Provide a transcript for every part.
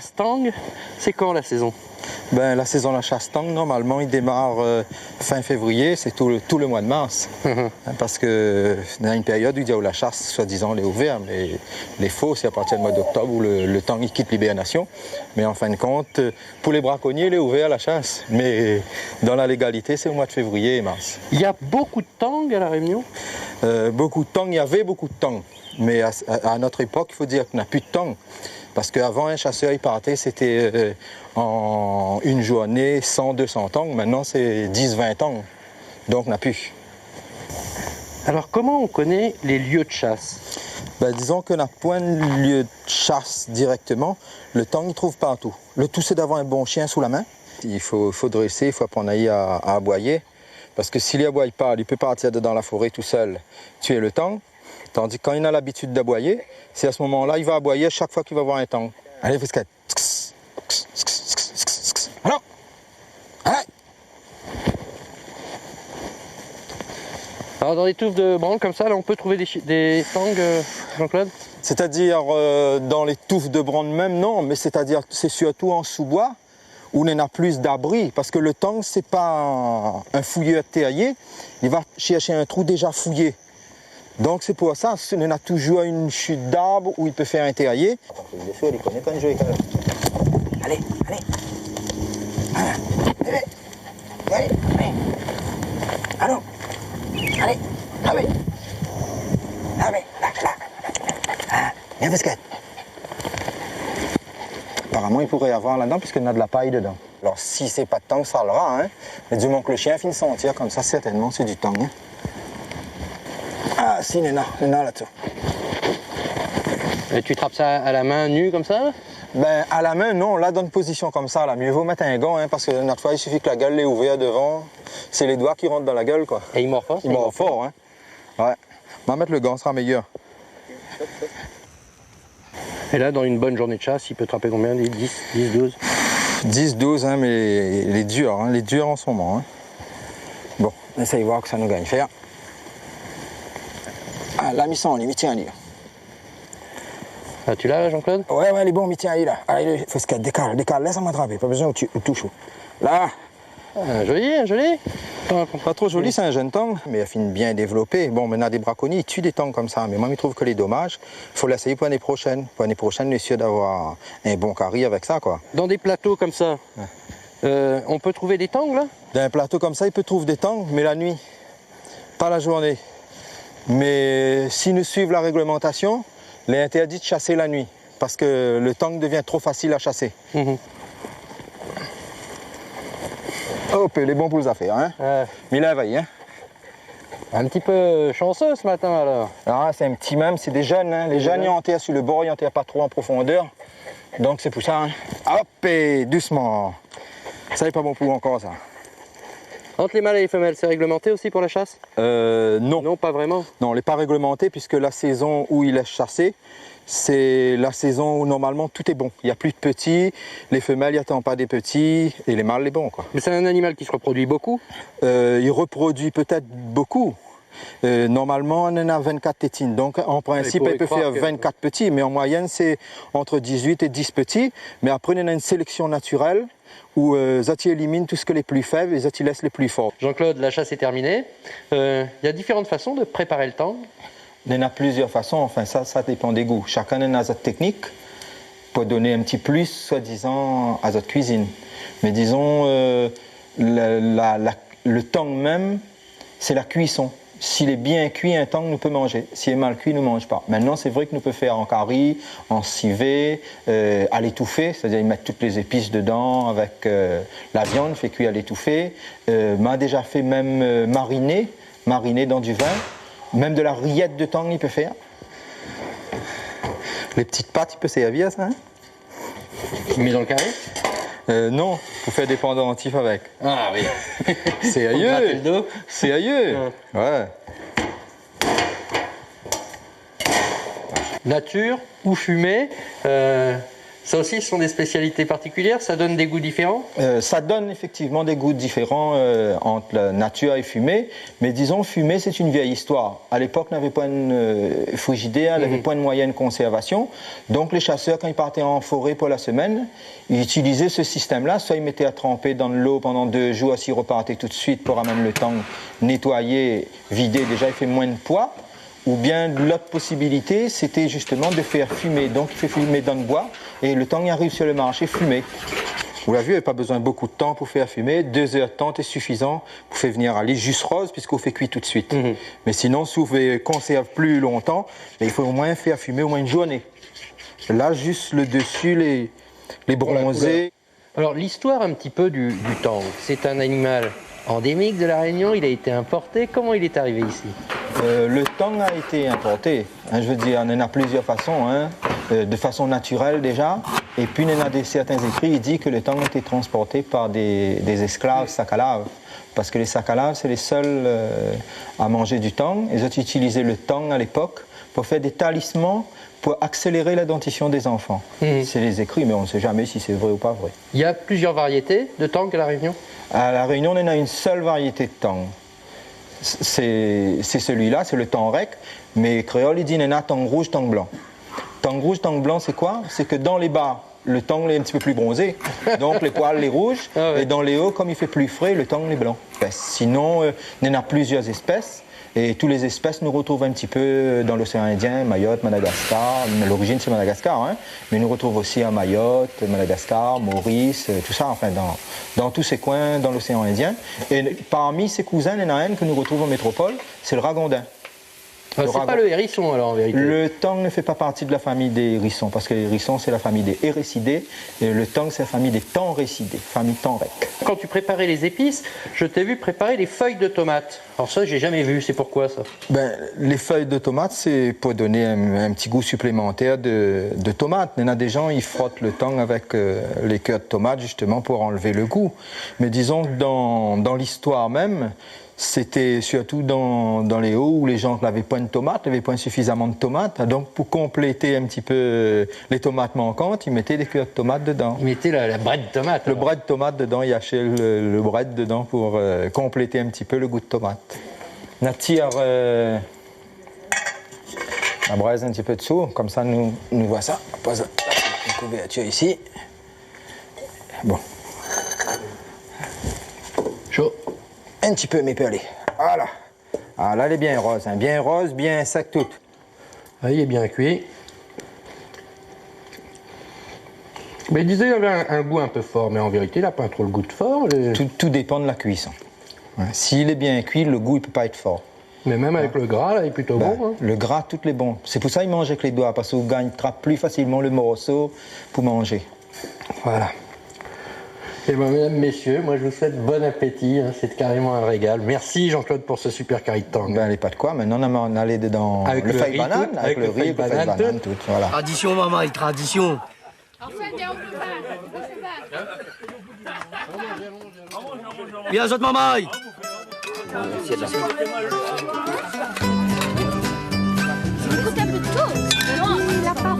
Stang, c'est quand la saison? Ben, la saison de la chasse tang, normalement, il démarre fin février, c'est tout le mois de mars. Parce que dans une période où il y a la chasse, soi-disant, elle est ouverte, mais les faux, c'est à partir du mois d'octobre où le tang il quitte l'hibernation. Mais en fin de compte, pour les braconniers, il est ouvert à la chasse. Mais dans la légalité, c'est au mois de février et mars. Il y a beaucoup de tang à La Réunion? Beaucoup de tang, il y avait beaucoup de tang. Mais à notre époque, il faut dire qu'il n'y a plus de tang. Parce qu'avant, un chasseur, il partait, c'était en une journée 100-200 tangs. Maintenant, c'est 10-20 tangs. Donc, on n'a plus. Alors, comment on connaît les lieux de chasse? Ben, disons qu'on n'a point de lieu de chasse directement. Le tang, il trouve partout. Le tout, c'est d'avoir un bon chien sous la main. Il faut dresser, il faut apprendre à aboyer. Parce que s'il aboie pas, il peut partir dans la forêt tout seul, tuer le tang. Tandis que quand il a l'habitude d'aboyer, c'est à ce moment-là il va aboyer chaque fois qu'il va voir un tang. Allez, Frisquette. Alors, allez. Alors, dans les touffes de branle comme ça, là, on peut trouver des tangs, Jean-Claude? C'est-à-dire dans les touffes de brande même, non, mais c'est-à-dire c'est surtout en sous-bois où on en a plus d'abri. Parce que le tang, c'est pas un fouilleur terrier, il va chercher un trou déjà fouillé. Donc c'est pour ça qu'on a toujours une chute d'arbre où il peut faire un terrier. Il connaît quand il joue. Allez, allez. Allez, allez, allez. Allons. Allez, allez. Allez, là. Viens, Fesquette. Apparemment, il pourrait y avoir là-dedans puisqu'il y a de la paille dedans. Alors si c'est pas de tang, ça le rend, hein. Mais du moment que le chien finit de sentir comme ça, certainement c'est du tang. Hein. Ah si, Néna là-dessous. Et tu trappes ça à la main nue comme ça? Ben à la main, non. Là, dans une position comme ça, là, mieux vaut mettre un gant, hein, parce que notre fois, il suffit que la gueule est ouverte devant. C'est les doigts qui rentrent dans la gueule, quoi. Et il mord fort? Il mord fort, hein. Ouais. On va mettre le gant, ce sera meilleur. Et là, dans une bonne journée de chasse, il peut trapper combien? 10, 12? 10, 12, hein, mais il est dur, hein, il est dur en ce moment. Hein. Bon, on essaye de voir que ça nous gagne faire. Ah, là, mis en lit, tiens, là. Ah, tu l'as là, Jean-Claude? Ouais, il est bon, tiens, là. Allez, faut se décale, laisse-moi m'attraper, pas besoin où tu touches. Là. Joli, joli. Pas trop joli, c'est un jeune tang, mais il a fini bien développé. Bon, maintenant, des braconniers, ils tuent des tangs comme ça, mais moi, je trouve que les dommages, il faut l'essayer pour l'année prochaine. Pour l'année prochaine, on est sûr d'avoir un bon carré avec ça, quoi. Dans des plateaux comme ça, on peut trouver des tangs, là? Dans un plateau comme ça, il peut trouver des tangs, mais la nuit, pas la journée. Mais si nous suivons la réglementation, il est interdit de chasser la nuit, parce que le tang devient trop facile à chasser. Hop, il est bon pour les affaires, hein. Mais il a éveillé, hein. Un petit peu chanceux ce matin, alors. Ah, c'est un petit même, c'est des jeunes, hein. Les jeunes, ils enterrent sur le bord, ils enterrent pas trop en profondeur. Donc c'est pour ça, hein. Hop, et doucement. Ça n'est pas bon pour encore, ça. Entre les mâles et les femelles, c'est réglementé aussi pour la chasse? Non. Non, pas vraiment? Non, il n'est pas réglementé puisque la saison où il est chassé, c'est la saison où normalement tout est bon. Il n'y a plus de petits, les femelles n'attendent pas des petits et les mâles les bons, quoi. Mais c'est un animal qui se reproduit beaucoup? Il reproduit peut-être beaucoup. Normalement, on en a 24 tétines. Donc, en principe, il peut faire 24 petits, mais en moyenne, c'est entre 18 et 10 petits. Mais après, on a une sélection naturelle où Zati élimine tout ce que les plus faibles et Zati laisse les plus forts. Jean-Claude, la chasse est terminée. Il y a différentes façons de préparer le tang. Il y en a plusieurs façons, enfin ça dépend des goûts. Chacun a sa technique pour donner un petit plus, soi-disant, à notre cuisine. Mais disons, le tang même, c'est la cuisson. S'il est bien cuit, un tang, nous peut manger. S'il est mal cuit, nous ne mange pas. Maintenant, c'est vrai que nous peut faire en curry, en civet, à l'étouffée, c'est-à-dire mettre toutes les épices dedans avec la viande, fait cuire à l'étouffée. M'a déjà fait même mariner dans du vin. Même de la rillette de tang, il peut faire. Les petites pâtes, il peut servir ça. Hein? Tu mets dans le carré? Non, pour faire des pendentifs avec. Ah oui. Sérieux? Sérieux? Ouais. Nature ou fumée, Ça aussi, ce sont des spécialités particulières, ça donne des goûts différents? Ça donne effectivement des goûts différents entre la nature et fumée, mais disons fumée c'est une vieille histoire. À l'époque, on n'avait pas une frigidée, on n'avait pas une moyenne conservation, donc les chasseurs quand ils partaient en forêt pour la semaine, ils utilisaient ce système-là, soit ils mettaient à tremper dans de l'eau pendant 2 jours, s'ils repartaient tout de suite pour ramener le tang, nettoyer, vider, déjà il fait moins de poids. Ou bien l'autre possibilité, c'était justement de faire fumer. Donc il fait fumer dans le bois et le tang arrive sur le marché fumé. Vous l'avez vu, il n'y a pas besoin de beaucoup de temps pour faire fumer. 2 heures de temps est suffisant pour faire venir aller juste rose puisqu'on fait cuire tout de suite. Mais sinon, si vous voulez conserver plus longtemps, il faut au moins faire fumer au moins une journée. Là, juste le dessus, les bronzés. Alors l'histoire un petit peu du tang, c'est un animal endémique de la Réunion, il a été importé. Comment il est arrivé ici? Le tang a été importé. Je veux dire, on en a plusieurs façons. De façon naturelle déjà. Et puis on a certains écrits, il dit que le tang a été transporté par des esclaves sakalaves. Parce que les sakalaves, c'est les seuls à manger du tang. Ils ont utilisé le tang à l'époque pour faire des talismans pour accélérer la dentition des enfants. C'est les écrits, mais on ne sait jamais si c'est vrai ou pas vrai. Il y a plusieurs variétés de tang à La Réunion? À La Réunion, on en a une seule variété de tang. C'est celui-là, c'est le tang rec, mais créole, il dit on a tang rouge, tang blanc. Tang rouge, tang blanc, c'est quoi? C'est que dans les bas, le tang est un petit peu plus bronzé, donc les poils les rouges, et dans les hauts, comme il fait plus frais, le tang est blanc. Sinon, on en a plusieurs espèces. Et toutes les espèces nous retrouvent un petit peu dans l'océan Indien, Mayotte, Madagascar. L'origine c'est Madagascar, mais nous retrouvons aussi à Mayotte, Madagascar, Maurice, tout ça, enfin dans tous ces coins dans l'océan Indien. Et parmi ces cousins, il y en a un que nous retrouvons en métropole, c'est le ragondin. C'est pas le hérisson alors en vérité? Le tang ne fait pas partie de la famille des hérissons, parce que les hérissons c'est la famille des hérécidés, et le tang c'est la famille des tanrécidés, famille tanrec. Quand tu préparais les épices, je t'ai vu préparer des feuilles de tomates. Alors ça, j'ai jamais vu, c'est pourquoi ça? Les feuilles de tomates, c'est pour donner un petit goût supplémentaire de tomate. Il y en a des gens, ils frottent le tang avec les cœurs de tomate justement pour enlever le goût. Mais disons que dans l'histoire même, c'était surtout dans les hauts où les gens n'avaient pas de tomates, n'avaient pas suffisamment de tomates. Donc pour compléter un petit peu les tomates manquantes, ils mettaient des cœurs de tomates dedans. Ils mettaient la braie de tomate. Le bras de tomate dedans, ils hachaient le bras dedans pour compléter un petit peu le goût de tomate. On attire la braise un petit peu dessous, comme ça nous voit ça. On pose la couverture ici. Bon. Chaud. Un petit peu m'épeler. Voilà. Ah, là, elle est bien rose, bien sec toute. Ah, il est bien cuit. Mais il disait qu'il avait un goût un peu fort, mais en vérité, il n'a pas trop le goût de fort. Tout dépend de la cuisson. Ouais. S'il est bien cuit, le goût ne peut pas être fort. Mais même avec le gras, là, il est plutôt bon. Le gras, tout est bon. C'est pour ça qu'il mange avec les doigts, parce qu'on gagne plus facilement le morceau pour manger. Voilà. Et bien, mesdames, messieurs, moi je vous souhaite bon appétit, c'est carrément un régal. Merci Jean-Claude pour ce super curry de tang. Ben, pas de quoi, maintenant on a allé dedans avec le feuille banane, avec le riz, le feuille banane, tout. Voilà. Tradition, maman, tradition. Bien, autres maman. Écoute un peu de tout. Non, il n'a pas.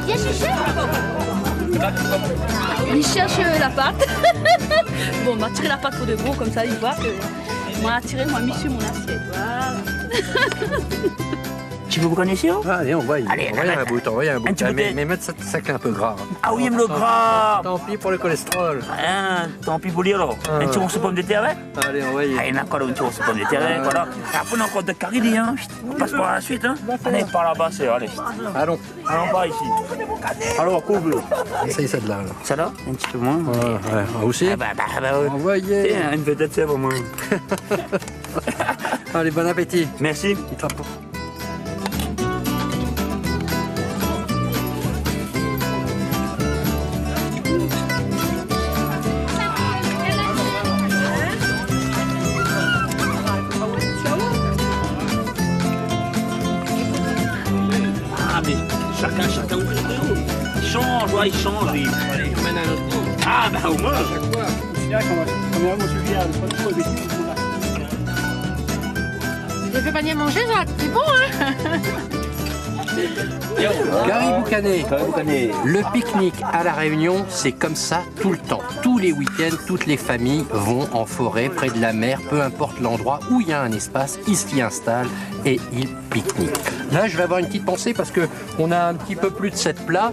Viens chercher. Il cherche la pâte. Bon, on va tirer la pâte pour de bon, comme ça il voit que moi tiré, moi mis sur mon assiette. Voilà. Tu veux vous connaître? Allez, on voit Allez, un bout, un bout. petit Mais mettre ça un peu gras. Ah oui, aime le gras. Tant pis pour le cholestérol. Hein, tant pis pour dire alors. Un petit morceau de pomme de terre, hein? Allez, on va y aller. Allez, encore un petit morceau de pomme de terre, voilà. Après, on a encore de caridi, hein? On passe par la suite, hein? Allez, par là-bas, c'est, allez. Allons. Allons par ici. Alors, couvre-le. Essaye ça de là. Ça là? Un petit peu moins. Ouais. Aussi? Ah bah, ouais. Envoyez. Tiens, une vedette, c'est vraiment. Allez, bon appétit. Merci. Chacun, il change, ouais, il change. Ah bah au moins. J'ai fait panier manger, ça, c'est bon, hein? Caribou Canet, le pique-nique à La Réunion, c'est comme ça tout le temps. Tous les week-ends, toutes les familles vont en forêt, près de la mer, peu importe l'endroit où il y a un espace, ils s'y installent et ils pique-niquent. Là, je vais avoir une petite pensée parce qu'on a un petit peu plus de 7 plats.